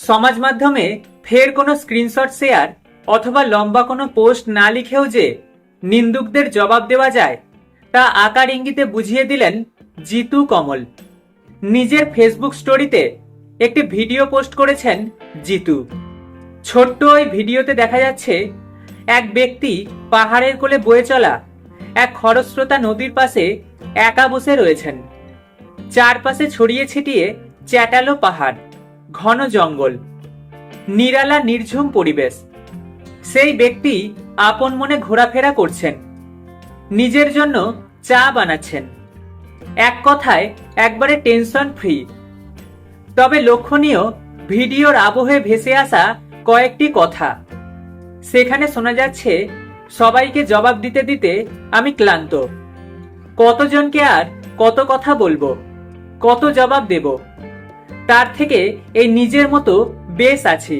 সমাজ মাধ্যমে ফের কোনো স্ক্রিনশট শেয়ার অথবা লম্বা কোনো পোস্ট না লিখেও যে নিন্দুকদের জবাব দেওয়া যায় তা আকার ইঙ্গিতে বুঝিয়ে দিলেন জিতু কমল। নিজের ফেসবুক স্টোরিতে একটি ভিডিও পোস্ট করেছেন জিতু। ছোট্ট ওই ভিডিওতে দেখা যাচ্ছে এক ব্যক্তি পাহাড়ের কোলে বয়ে চলা এক খরস্রোতা নদীর পাশে একা বসে রয়েছেন। চারপাশে ছড়িয়ে ছিটিয়ে চ্যাটালো পাহাড়, ঘন জঙ্গল, নিরালা নির্ঝুম পরিবেশ। সেই ব্যক্তি আপন মনে ঘোরাফেরা করছেন, নিজের জন্য চা বানাচ্ছেন, এক কথায় একবারে টেনশন ফ্রি। তবে লক্ষণীয় ভিডিওর আবহে ভেসে আসা কয়েকটি কথা। সেখানে শোনা যাচ্ছে, সবাইকে জবাব দিতে দিতে আমি ক্লান্ত, কতজনকে আর কত কথা বলবো, কত জবাব দেব, তার থেকে এই নিজের মতো বেশ আছি।